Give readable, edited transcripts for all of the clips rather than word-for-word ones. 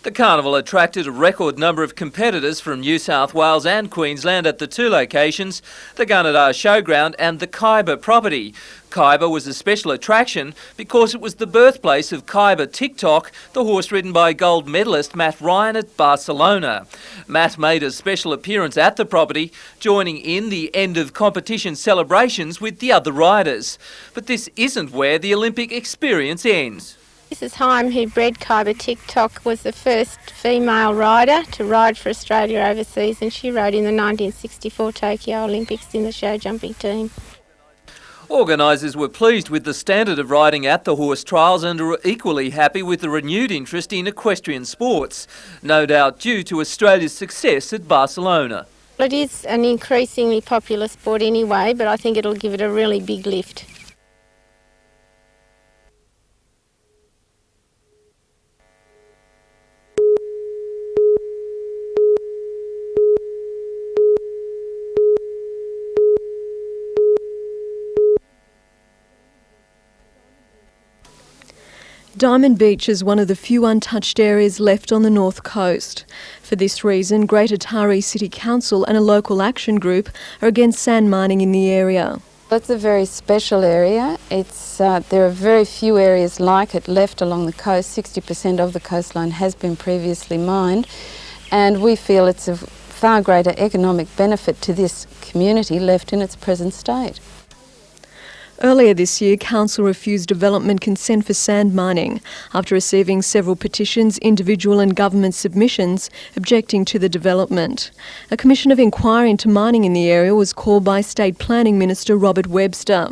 The carnival attracted a record number of competitors from New South Wales and Queensland at the two locations, the Gunnedah Showground and the Khyber property. Khyber was a special attraction because it was the birthplace of Khyber TikTok, the horse ridden by gold medalist Matt Ryan at Barcelona. Matt made a special appearance at the property, joining in the end of competition celebrations with the other riders. But this isn't where the Olympic experience ends. Mrs Heim, who bred Khyber TikTok, was the first female rider to ride for Australia overseas, and she rode in the 1964 Tokyo Olympics in the show jumping team. Organisers were pleased with the standard of riding at the horse trials and are equally happy with the renewed interest in equestrian sports, no doubt due to Australia's success at Barcelona. It is an increasingly popular sport anyway, but I think it'll give it a really big lift. Diamond Beach is one of the few untouched areas left on the north coast. For this reason, Greater Taree City Council and a local action group are against sand mining in the area. It's a very special area. There are very few areas like it left along the coast. 60% of the coastline has been previously mined, and we feel it's of far greater economic benefit to this community left in its present state. Earlier this year, Council refused development consent for sand mining after receiving several petitions, individual and government submissions objecting to the development. A commission of inquiry into mining in the area was called by State Planning Minister Robert Webster.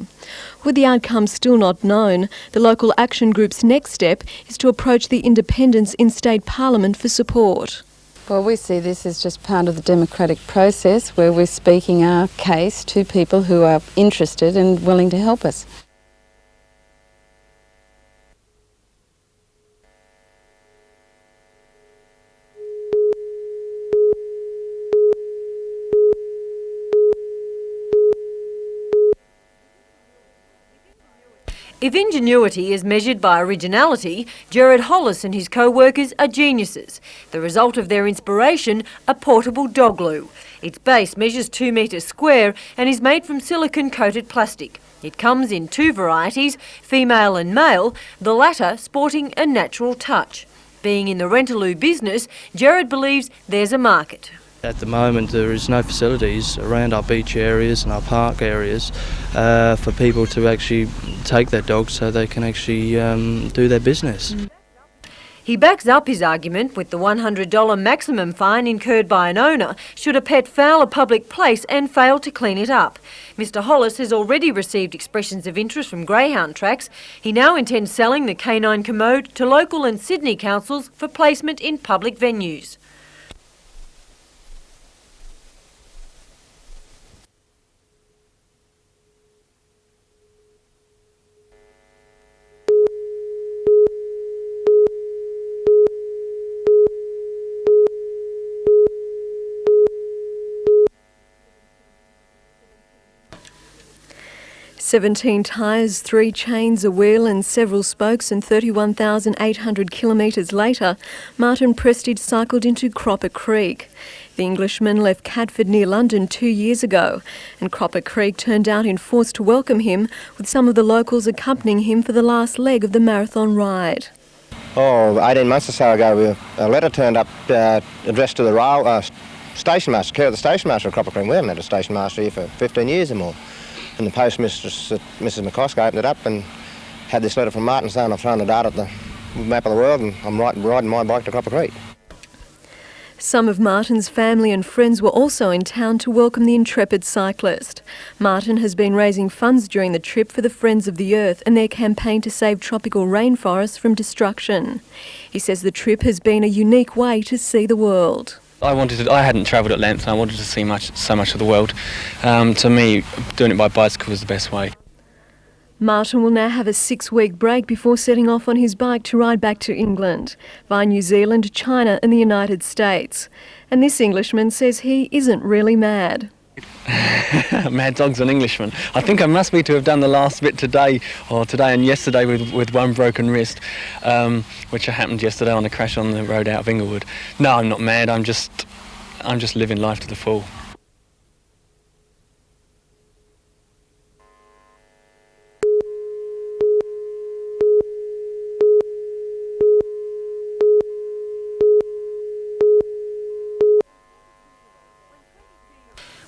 With the outcome still not known, the local action group's next step is to approach the independents in State Parliament for support. Well, we see this as just part of the democratic process where we're speaking our case to people who are interested and willing to help us. If ingenuity is measured by originality, Gerard Hollis and his co-workers are geniuses. The result of their inspiration, a portable dog loo. Its base measures 2 metres square and is made from silicone-coated plastic. It comes in two varieties, female and male, the latter sporting a natural touch. Being in the rentaloo business, Gerard believes there's a market. At the moment there is no facilities around our beach areas and our park areas for people to actually take their dogs so they can actually do their business. He backs up his argument with the $100 maximum fine incurred by an owner should a pet foul a public place and fail to clean it up. Mr Hollis has already received expressions of interest from greyhound tracks. He now intends selling the canine commode to local and Sydney councils for placement in public venues. "17 tyres, 3 chains, a wheel and several spokes and 31,800 kilometres later, Martin Prestige cycled into Cropper Creek. The Englishman left Catford near London 2 years ago, and Cropper Creek turned out in force to welcome him, with some of the locals accompanying him for the last leg of the marathon ride. 18 months or so ago, a letter turned up addressed to the station master, care of the station master of Cropper Creek. We haven't had a station master here for 15 years or more. And the postmistress, Mrs McCosker, opened it up and had this letter from Martin saying I've thrown a dart at the map of the world and I'm riding my bike to Cropper Creek. Some of Martin's family and friends were also in town to welcome the intrepid cyclist. Martin has been raising funds during the trip for the Friends of the Earth and their campaign to save tropical rainforests from destruction. He says the trip has been a unique way to see the world. I hadn't travelled at length and I wanted to see so much of the world. To me, doing it by bicycle was the best way. Martin will now have a 6-week break before setting off on his bike to ride back to England, via New Zealand, China and the United States. And this Englishman says he isn't really mad. Mad Dog's an Englishman. I think I must be to have done the last bit today and yesterday with one broken wrist, which happened yesterday on a crash on the road out of Inglewood. No, I'm not mad. I'm just living life to the full.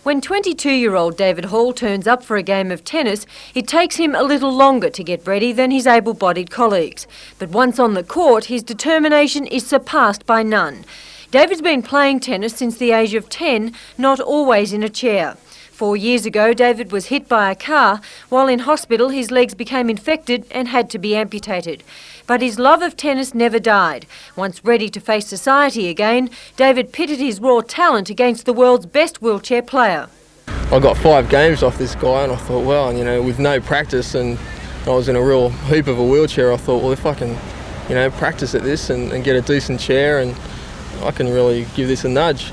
When 22-year-old David Hall turns up for a game of tennis, it takes him a little longer to get ready than his able-bodied colleagues. But once on the court, his determination is surpassed by none. David's been playing tennis since the age of 10, not always in a chair. 4 years ago, David was hit by a car. While in hospital, his legs became infected and had to be amputated. But his love of tennis never died. Once ready to face society again, David pitted his raw talent against the world's best wheelchair player. I got 5 games off this guy and I thought, well, with no practice, and I was in a real heap of a wheelchair, I thought, well, if I can, practice at this and get a decent chair, and I can really give this a nudge.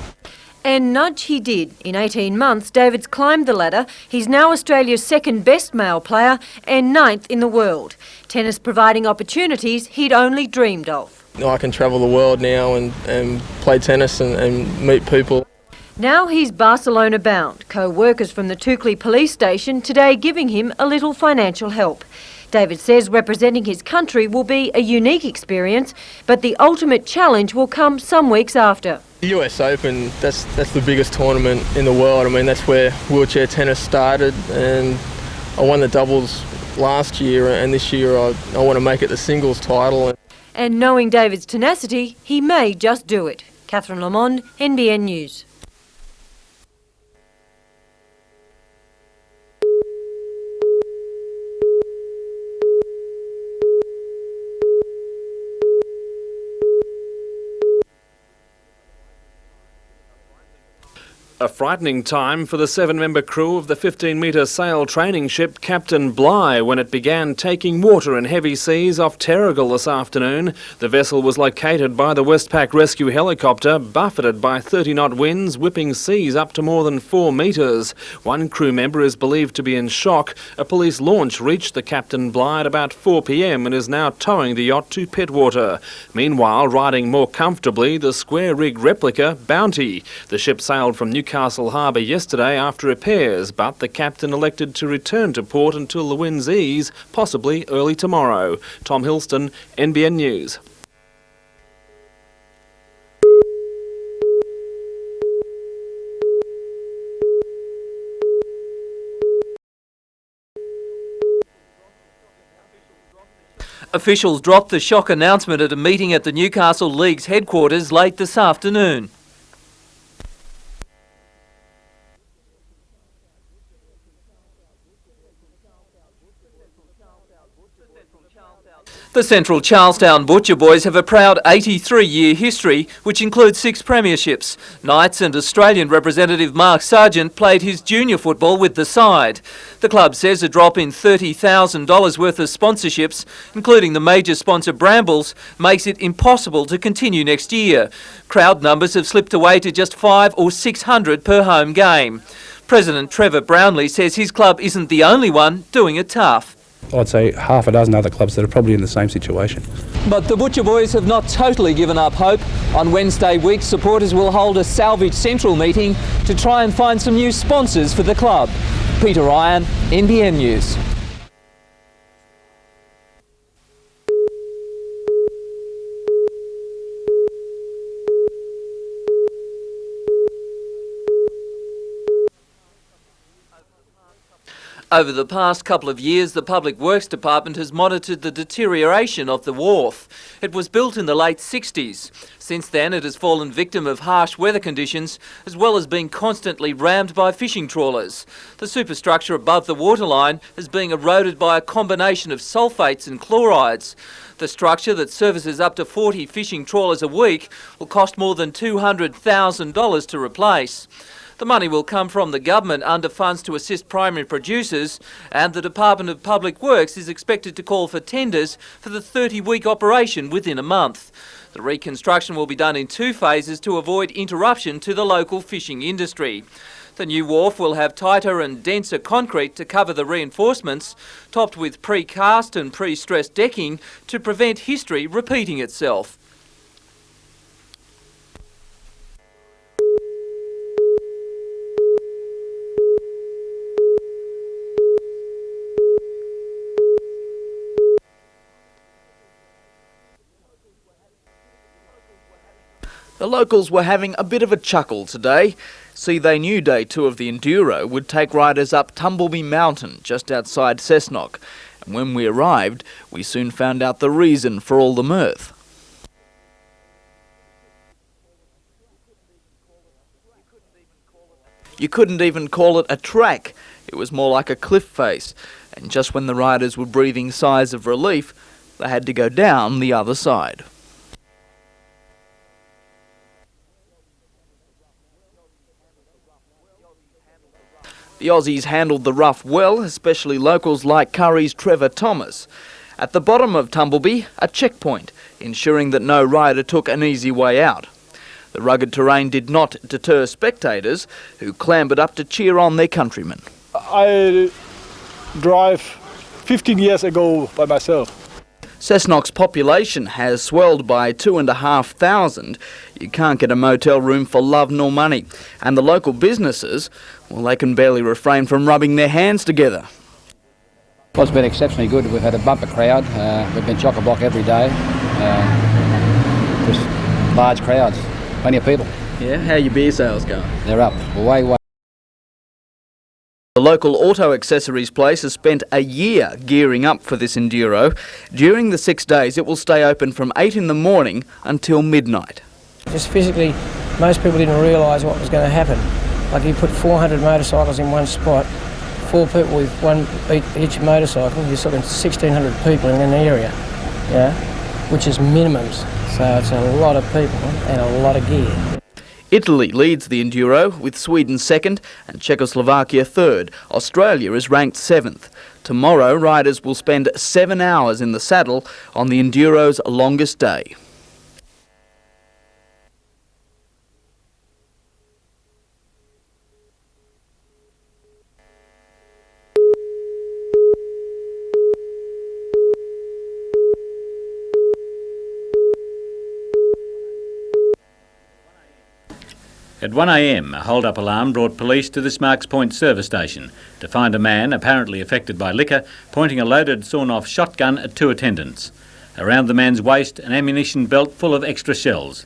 And nudge he did. In 18 months, David's climbed the ladder. He's now Australia's second best male player and 9th in the world. Tennis providing opportunities he'd only dreamed of. I can travel the world now and play tennis and meet people. Now he's Barcelona bound. Co-workers from the Toukley police station today giving him a little financial help. David says representing his country will be a unique experience, but the ultimate challenge will come some weeks after. The US Open, that's the biggest tournament in the world. I mean, that's where wheelchair tennis started, and I won the doubles last year, and this year I want to make it the singles title. And knowing David's tenacity, he may just do it. Catherine Lamond, NBN News. A frightening time for the 7-member crew of the 15-metre sail training ship Captain Bligh when it began taking water in heavy seas off Terrigal this afternoon. The vessel was located by the Westpac rescue helicopter, buffeted by 30-knot winds, whipping seas up to more than 4 metres. One crew member is believed to be in shock. A police launch reached the Captain Bligh at about 4 p.m. and is now towing the yacht to Pittwater. Meanwhile, riding more comfortably, the square-rigged replica Bounty. The ship sailed from Newcastle Harbour yesterday after repairs, but the captain elected to return to port until the winds ease, possibly early tomorrow. Tom Hilston, NBN News. Officials dropped the shock announcement at a meeting at the Newcastle League's headquarters late this afternoon. The Central Charlestown Butcher Boys have a proud 83-year history, which includes 6 premierships. Knights and Australian representative Mark Sargent played his junior football with the side. The club says a drop in $30,000 worth of sponsorships, including the major sponsor Brambles, makes it impossible to continue next year. Crowd numbers have slipped away to just 500 or 600 per home game. President Trevor Brownlee says his club isn't the only one doing it tough. I'd say half a dozen other clubs that are probably in the same situation. But the Butcher Boys have not totally given up hope. On Wednesday week, supporters will hold a Salvage Central meeting to try and find some new sponsors for the club. Peter Ryan, NBN News. Over the past couple of years, the Public Works Department has monitored the deterioration of the wharf. It was built in the late 60s. Since then, it has fallen victim of harsh weather conditions, as well as being constantly rammed by fishing trawlers. The superstructure above the waterline is being eroded by a combination of sulfates and chlorides. The structure that services up to 40 fishing trawlers a week will cost more than $200,000 to replace. The money will come from the government under funds to assist primary producers, and the Department of Public Works is expected to call for tenders for the 30-week operation within a month. The reconstruction will be done in 2 phases to avoid interruption to the local fishing industry. The new wharf will have tighter and denser concrete to cover the reinforcements, topped with precast and pre-stressed decking to prevent history repeating itself. The locals were having a bit of a chuckle today. See, they knew day 2 of the Enduro would take riders up Tumbleby Mountain just outside Cessnock. And when we arrived, we soon found out the reason for all the mirth. You couldn't even call it a track. It was more like a cliff face. And just when the riders were breathing sighs of relief, they had to go down the other side. The Aussies handled the rough well, especially locals like Curry's Trevor Thomas. At the bottom of Tumbleby, a checkpoint, ensuring that no rider took an easy way out. The rugged terrain did not deter spectators, who clambered up to cheer on their countrymen. I drive 15 years ago by myself. Cessnock's population has swelled by 2,500. You can't get a motel room for love nor money. And the local businesses, well, they can barely refrain from rubbing their hands together. Well, it's been exceptionally good. We've had a bumper crowd. We've been chock-a-block every day. Just large crowds, plenty of people. Yeah, how are your beer sales going? They're up, way. The local auto accessories place has spent a year gearing up for this Enduro. During the 6 days, it will stay open from 8 in the morning until midnight. Just physically, most people didn't realise what was going to happen. Like you put 400 motorcycles in one spot, 4 people with one each motorcycle, you're talking 1,600 people in an area, yeah, which is minimums. So it's a lot of people and a lot of gear. Italy leads the Enduro, with Sweden second and Czechoslovakia third. Australia is ranked 7th. Tomorrow, riders will spend 7 hours in the saddle on the Enduro's longest day. At 1 a.m, a hold-up alarm brought police to the Smarks Point service station to find a man, apparently affected by liquor, pointing a loaded sawn-off shotgun at 2 attendants. Around the man's waist, an ammunition belt full of extra shells.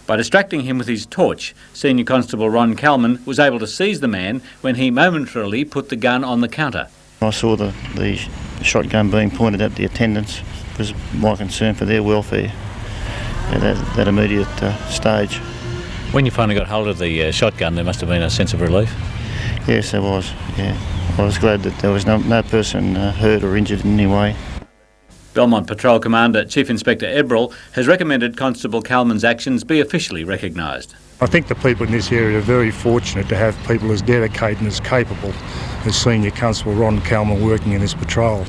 By distracting him with his torch, Senior Constable Ron Calman was able to seize the man when he momentarily put the gun on the counter. I saw the shotgun being pointed at the attendants. It was my concern for their welfare at that immediate stage. When you finally got hold of the shotgun, there must have been a sense of relief? Yes, there was, yeah. I was glad that there was no person hurt or injured in any way. Belmont Patrol Commander Chief Inspector Ebrell has recommended Constable Calman's actions be officially recognised. I think the people in this area are very fortunate to have people as dedicated and as capable as Senior Constable Ron Calman working in this patrol.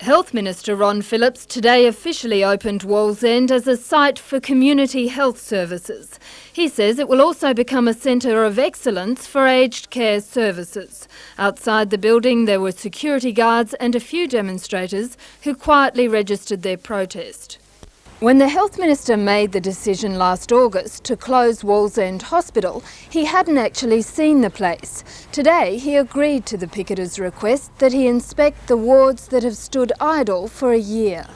Health Minister Ron Phillips today officially opened Wallsend as a site for community health services. He says it will also become a centre of excellence for aged care services. Outside the building there were security guards and a few demonstrators who quietly registered their protest. When the Health Minister made the decision last August to close Wallsend Hospital, he hadn't actually seen the place. Today, he agreed to the picketers' request that he inspect the wards that have stood idle for a year.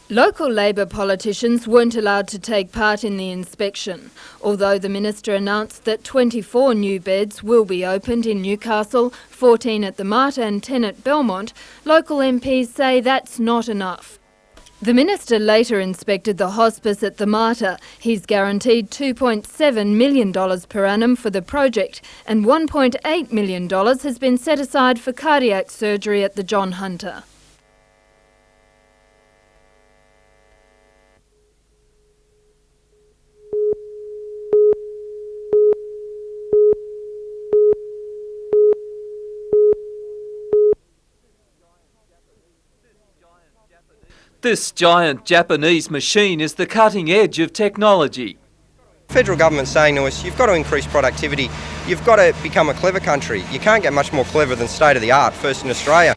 Local Labor politicians weren't allowed to take part in the inspection, although the Minister announced that 24 new beds will be opened in Newcastle, 14 at the Mater and 10 at Belmont. Local MPs say that's not enough. The Minister later inspected the hospice at the Mater. He's guaranteed $2.7 million per annum for the project, and $1.8 million has been set aside for cardiac surgery at the John Hunter. This giant Japanese machine is the cutting edge of technology. The federal government's saying to us, you've got to increase productivity, you've got to become a clever country. You can't get much more clever than state of the art, first in Australia.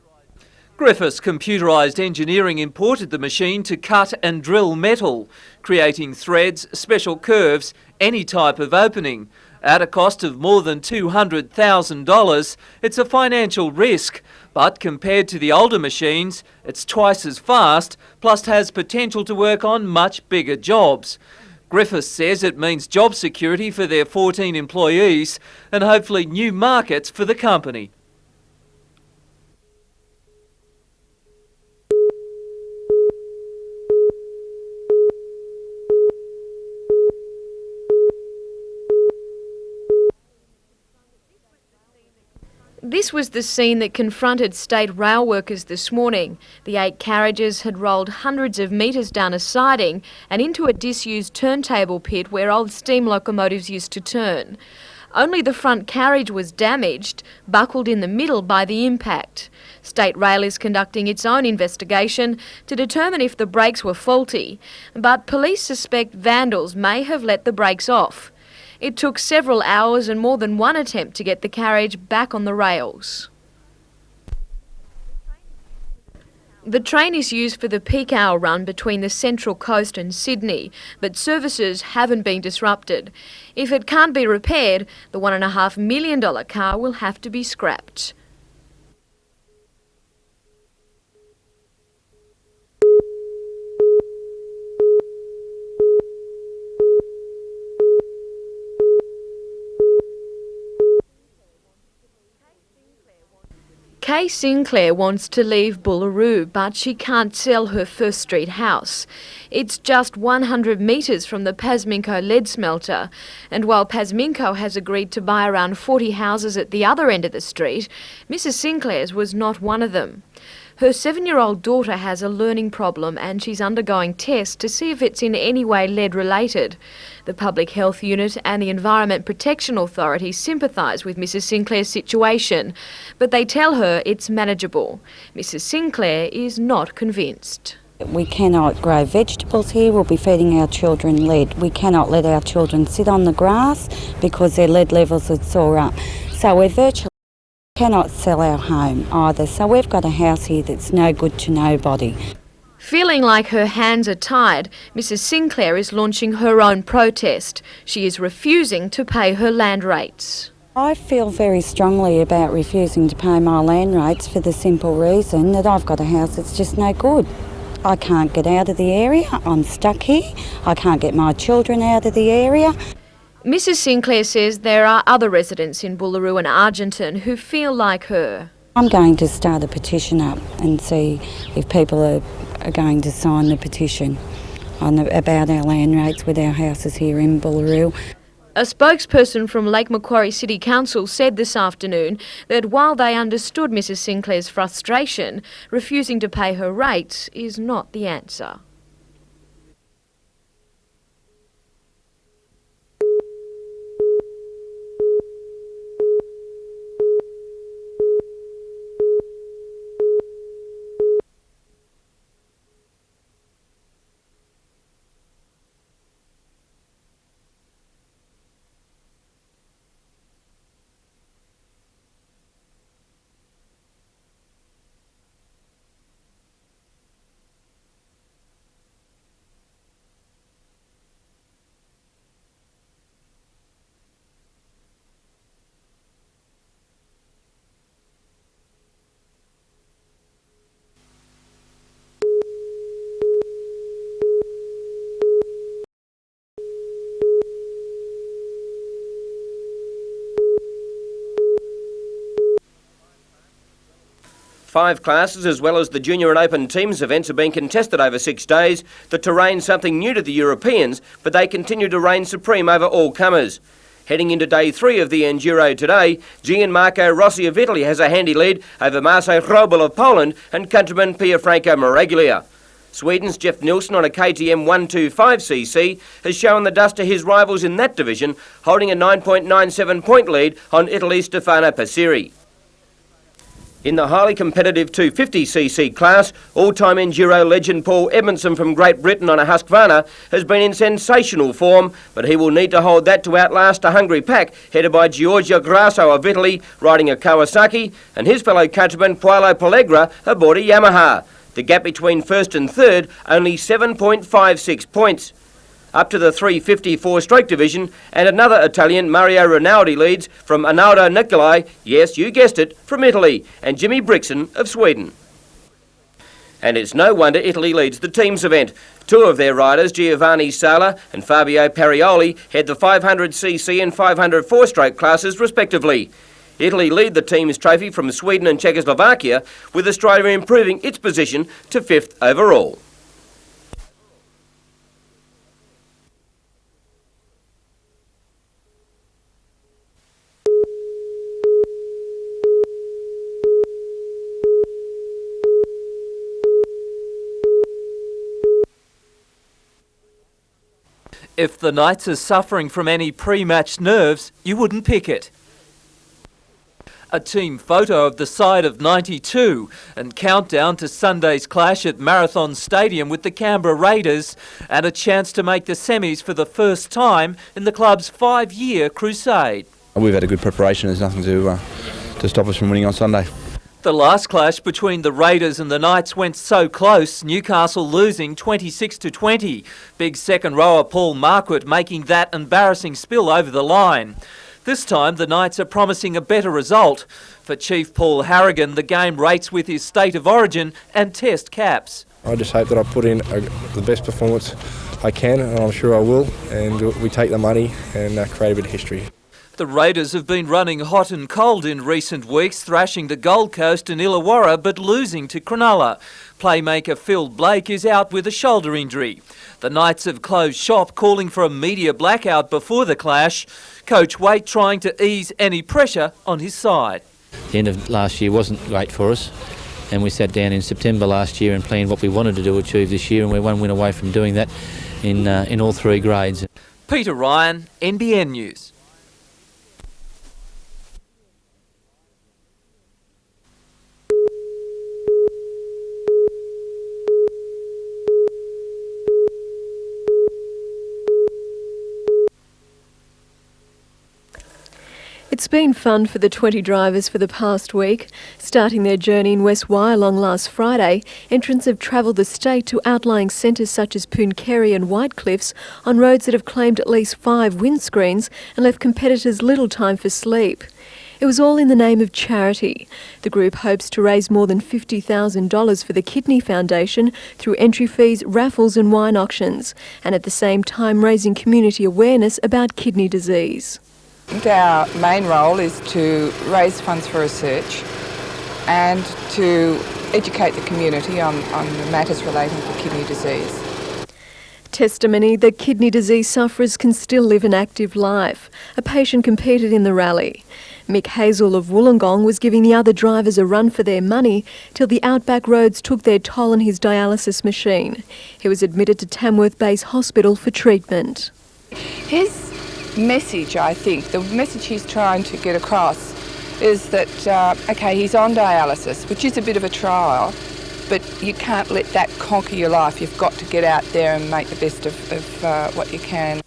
Griffiths Computerised Engineering imported the machine to cut and drill metal, creating threads, special curves, any type of opening. At a cost of more than $200,000, it's a financial risk, but compared to the older machines, it's twice as fast, plus has potential to work on much bigger jobs. Griffiths says it means job security for their 14 employees and hopefully new markets for the company. This was the scene that confronted state rail workers this morning. The 8 carriages had rolled hundreds of metres down a siding and into a disused turntable pit where old steam locomotives used to turn. Only the front carriage was damaged, buckled in the middle by the impact. State Rail is conducting its own investigation to determine if the brakes were faulty, but police suspect vandals may have let the brakes off. It took several hours and more than one attempt to get the carriage back on the rails. The train is used for the peak hour run between the Central Coast and Sydney, but services haven't been disrupted. If it can't be repaired, the $1.5 million car will have to be scrapped. Kay Sinclair wants to leave Boolaroo, but she can't sell her First Street house. It's just 100 metres from the Pasminco lead smelter, and while Pasminco has agreed to buy around 40 houses at the other end of the street, Mrs Sinclair's was not one of them. Her 7-year-old daughter has a learning problem and she's undergoing tests to see if it's in any way lead-related. The Public Health Unit and the Environment Protection Authority sympathise with Mrs Sinclair's situation, but they tell her it's manageable. Mrs Sinclair is not convinced. We cannot grow vegetables here, we'll be feeding our children lead. We cannot let our children sit on the grass because their lead levels would soar up. So we're virtually cannot sell our home either, so we've got a house here that's no good to nobody. Feeling like her hands are tied, Mrs Sinclair is launching her own protest. She is refusing to pay her land rates. I feel very strongly about refusing to pay my land rates for the simple reason that I've got a house that's just no good. I can't get out of the area, I'm stuck here, I can't get my children out of the area. Mrs Sinclair says there are other residents in Boolaroo and Argenton who feel like her. I'm going to start a petition up and see if people are going to sign the petition about our land rates with our houses here in Boolaroo. A spokesperson from Lake Macquarie City Council said this afternoon that while they understood Mrs Sinclair's frustration, refusing to pay her rates is not the answer. Five classes as well as the Junior and Open Teams events have been contested over 6 days. The terrain's something new to the Europeans, but they continue to reign supreme over all comers. Heading into day 3 of the Enduro today, Gianmarco Rossi of Italy has a handy lead over Marcel Hrobel of Poland and countryman Pierfranco Maraglia. Sweden's Jeff Nilsson on a KTM 125cc has shown the dust to his rivals in that division, holding a 9.97 point lead on Italy's Stefano Passeri. In the highly competitive 250cc class, all-time enduro legend Paul Edmondson from Great Britain on a Husqvarna has been in sensational form, but he will need to hold that to outlast a hungry pack headed by Giorgio Grasso of Italy riding a Kawasaki and his fellow countryman Paolo Pellegra aboard a Yamaha. The gap between first and third only 7.56 points. Up to the 354 stroke division, and another Italian, Mario Rinaldi, leads from Arnaldo Nicolai, yes, you guessed it, from Italy, and Jimmy Brixton of Sweden. And it's no wonder Italy leads the teams event. Two of their riders, Giovanni Sala and Fabio Parioli, head the 500cc and 500 four-stroke classes respectively. Italy lead the team's trophy from Sweden and Czechoslovakia, with Australia improving its position to 5th overall. If the Knights are suffering from any pre-match nerves, you wouldn't pick it. A team photo of the side of 92 and countdown to Sunday's clash at Marathon Stadium with the Canberra Raiders, and a chance to make the semis for the first time in the club's 5-year crusade. We've had a good preparation. There's nothing to stop us from winning on Sunday. The last clash between the Raiders and the Knights went so close, Newcastle losing 26-20. Big second rower Paul Marquardt making that embarrassing spill over the line. This time the Knights are promising a better result. For Chief Paul Harrigan, the game rates with his state of origin and test caps. I just hope that I put in the best performance I can, and I'm sure I will, and we take the money and create a bit of history. The Raiders have been running hot and cold in recent weeks, thrashing the Gold Coast and Illawarra but losing to Cronulla. Playmaker Phil Blake is out with a shoulder injury. The Knights have closed shop, calling for a media blackout before the clash. Coach Waite trying to ease any pressure on his side. The end of last year wasn't great for us, and we sat down in September last year and planned what we wanted to achieve this year, and we're one win away from doing that in all three grades. Peter Ryan, NBN News. It's been fun for the 20 drivers for the past week. Starting their journey in West Wyalong last Friday, entrants have travelled the state to outlying centres such as Pooncarie and Whitecliffs on roads that have claimed at least 5 windscreens and left competitors little time for sleep. It was all in the name of charity. The group hopes to raise more than $50,000 for the Kidney Foundation through entry fees, raffles and wine auctions, and at the same time raising community awareness about kidney disease. Our main role is to raise funds for research and to educate the community on the matters relating to kidney disease. Testimony that kidney disease sufferers can still live an active life. A patient competed in the rally. Mick Hazel of Wollongong was giving the other drivers a run for their money till the outback roads took their toll on his dialysis machine. He was admitted to Tamworth Base Hospital for treatment. His message, I think, the message he's trying to get across is that, okay, he's on dialysis, which is a bit of a trial, but you can't let that conquer your life. You've got to get out there and make the best of what you can.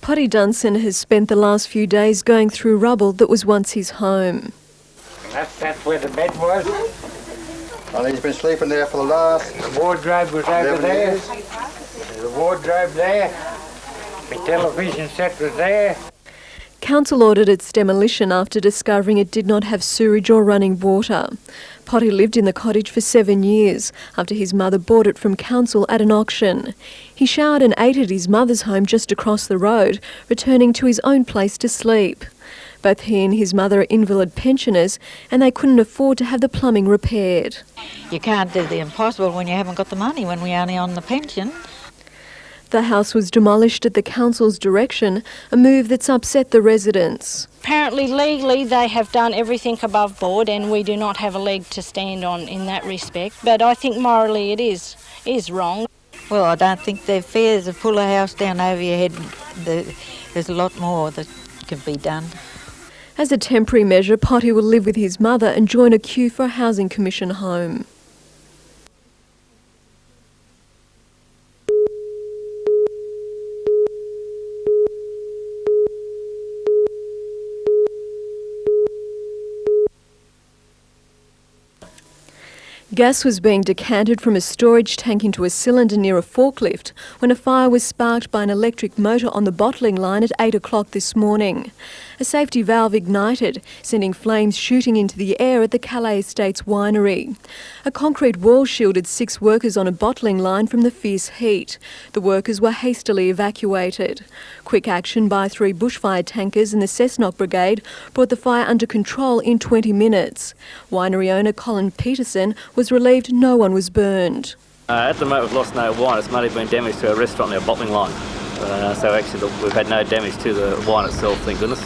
Potty Dunson has spent the last few days going through rubble that was once his home. That's where the bed was. Well, he's been sleeping there for the last... The wardrobe was over there. Years. The wardrobe there. The television set was there. Council ordered its demolition after discovering it did not have sewerage or running water. Potty lived in the cottage for 7 years after his mother bought it from council at an auction. He showered and ate at his mother's home just across the road, returning to his own place to sleep. Both he and his mother are invalid pensioners, and they couldn't afford to have the plumbing repaired. You can't do the impossible when you haven't got the money, when we're only on the pension. The house was demolished at the council's direction, a move that's upset the residents. Apparently, legally, they have done everything above board and we do not have a leg to stand on in that respect. But I think morally it is wrong. Well, I don't think they're fair to pull a house down over your head. There's a lot more that can be done. As a temporary measure, Potty will live with his mother and join a queue for a Housing Commission home. Gas was being decanted from a storage tank into a cylinder near a forklift when a fire was sparked by an electric motor on the bottling line at 8 o'clock this morning. A safety valve ignited, sending flames shooting into the air at the Calais Estates winery. A concrete wall shielded 6 workers on a bottling line from the fierce heat. The workers were hastily evacuated. Quick action by 3 bushfire tankers and the Cessnock Brigade brought the fire under control in 20 minutes. Winery owner Colin Peterson was relieved no one was burned. At the moment we've lost no wine. It's mainly been damage to our restaurant and our bottling line. So actually we've had no damage to the wine itself, thank goodness.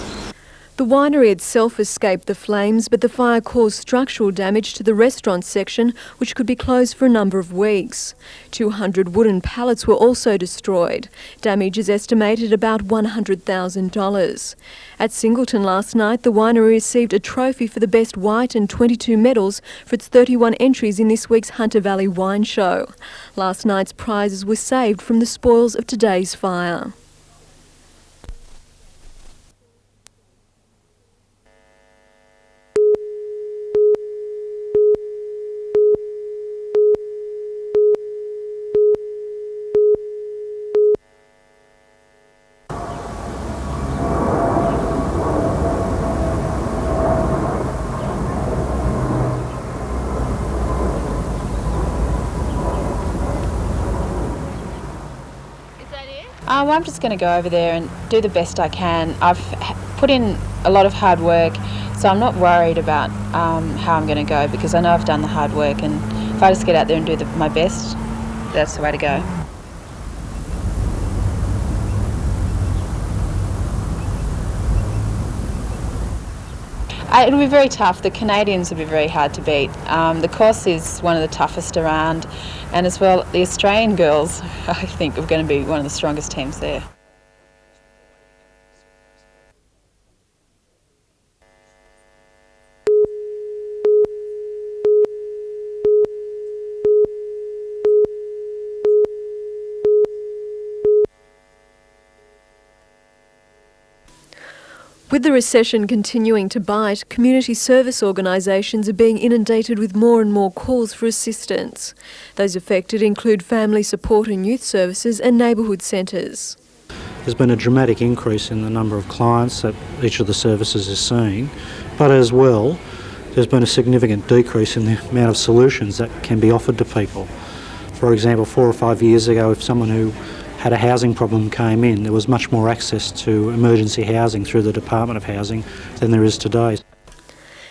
The winery itself escaped the flames, but the fire caused structural damage to the restaurant section, which could be closed for a number of weeks. 200 wooden pallets were also destroyed. Damage is estimated about $100,000. At Singleton last night, the winery received a trophy for the best white and 22 medals for its 31 entries in this week's Hunter Valley Wine Show. Last night's prizes were saved from the spoils of today's fire. I'm just going to go over there and do the best I can. I've put in a lot of hard work, so I'm not worried about how I'm going to go because I know I've done the hard work, and if I just get out there and do my best, that's the way to go. It'll be very tough. The Canadians will be very hard to beat. The course is one of the toughest around, and as well the Australian girls I think are going to be one of the strongest teams there. With the recession continuing to bite, community service organisations are being inundated with more and more calls for assistance. Those affected include family support and youth services and neighbourhood centres. There's been a dramatic increase in the number of clients that each of the services is seeing, but as well, there's been a significant decrease in the amount of solutions that can be offered to people. For example, 4 or 5 years ago, if someone who had a housing problem came in, there was much more access to emergency housing through the Department of Housing than there is today.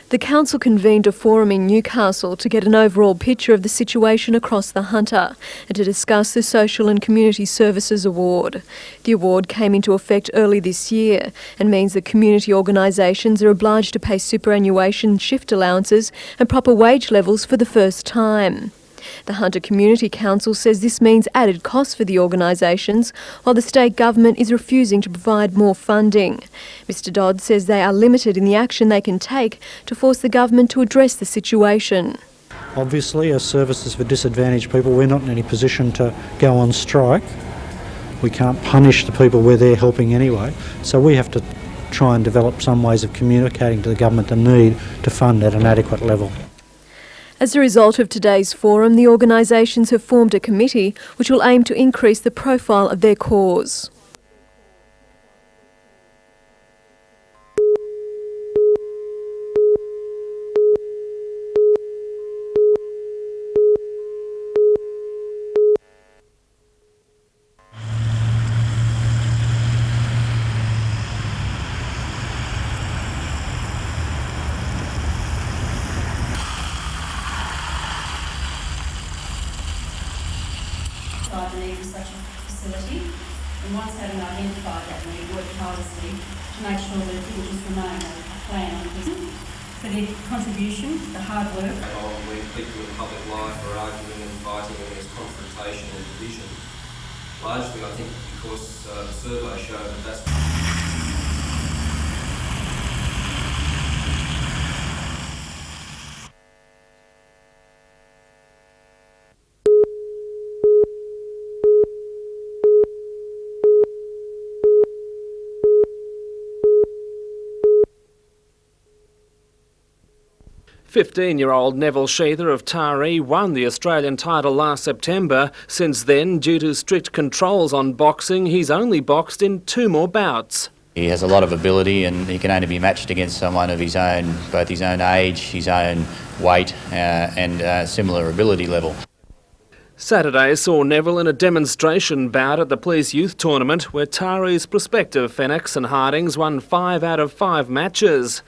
The council convened a forum in Newcastle to get an overall picture of the situation across the Hunter and to discuss the Social and Community Services Award. The award came into effect early this year and means that community organisations are obliged to pay superannuation, shift allowances and proper wage levels for the first time. The Hunter Community Council says this means added costs for the organisations, while the state government is refusing to provide more funding. Mr Dodd says they are limited in the action they can take to force the government to address the situation. Obviously, as services for disadvantaged people, we're not in any position to go on strike. We can't punish the people we're there helping anyway, so we have to try and develop some ways of communicating to the government the need to fund at an adequate level. As a result of today's forum, the organisations have formed a committee which will aim to increase the profile of their cause. facility, and once having identified that need, work tirelessly to make sure that it will just remain a plan on business. For their contribution, the hard work. When people in public life are arguing and fighting and there's confrontation and division, largely I think because the survey showed that that's... 15-year-old Neville Sheether of Taree won the Australian title last September. Since then, due to strict controls on boxing, he's only boxed in 2 more bouts. He has a lot of ability and he can only be matched against someone of his own, both his own age, his own weight and similar ability level. Saturday saw Neville in a demonstration bout at the Police Youth Tournament where Taree's prospective Fennecs and Hardings won 5 out of 5 matches.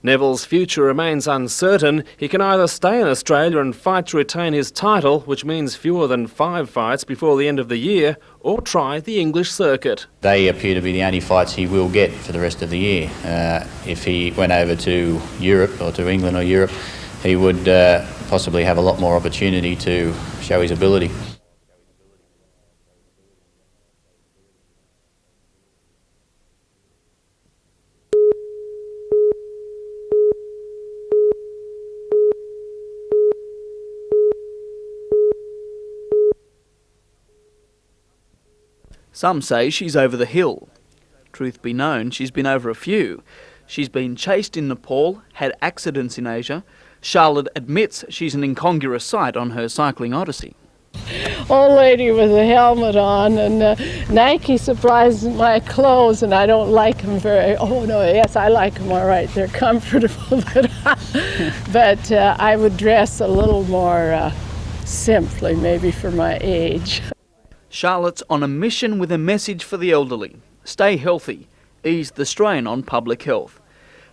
Neville's future remains uncertain. He can either stay in Australia and fight to retain his title, which means fewer than 5 fights before the end of the year, or try the English circuit. They appear to be the only fights he will get for the rest of the year. If he went over to Europe or to England or Europe, he would possibly have a lot more opportunity to show his ability. Some say she's over the hill. Truth be known, she's been over a few. She's been chased in Nepal, had accidents in Asia. Charlotte admits she's an incongruous sight on her cycling odyssey. Old lady with a helmet on, and Nike supplies my clothes, and I don't like them very... Oh no, yes, I like them all right. They're comfortable, but I would dress a little more simply, maybe for my age. Charlotte's on a mission with a message for the elderly. Stay healthy, ease the strain on public health.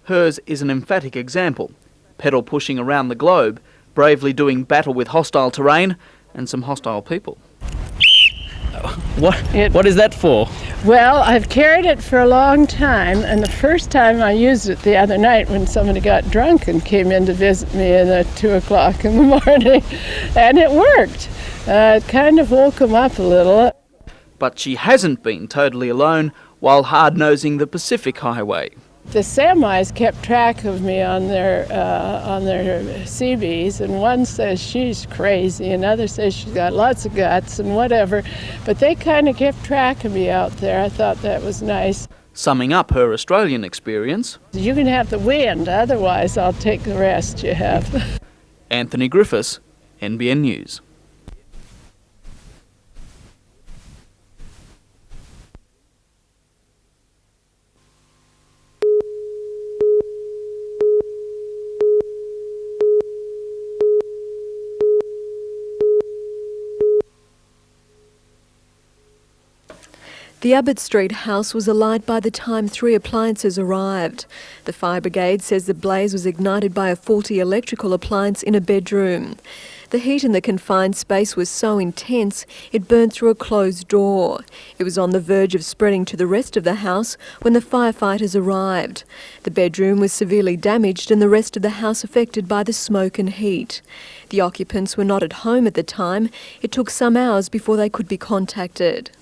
Hers is an emphatic example. Pedal pushing around the globe, bravely doing battle with hostile terrain and some hostile people. What is that for? Well, I've carried it for a long time, and the first time I used it the other night when somebody got drunk and came in to visit me at 2 o'clock in the morning, and it worked. It kind of woke him up a little. But she hasn't been totally alone while hard-nosing the Pacific Highway. The semis kept track of me on their CBs, and one says she's crazy, another says she's got lots of guts and whatever, but they kind of kept track of me out there. I thought that was nice. Summing up her Australian experience... You can have the wind, otherwise I'll take the rest you have. Anthony Griffiths, NBN News. The Abbott Street house was alight by the time 3 appliances arrived. The fire brigade says the blaze was ignited by a faulty electrical appliance in a bedroom. The heat in the confined space was so intense it burned through a closed door. It was on the verge of spreading to the rest of the house when the firefighters arrived. The bedroom was severely damaged and the rest of the house affected by the smoke and heat. The occupants were not at home at the time. It took some hours before they could be contacted.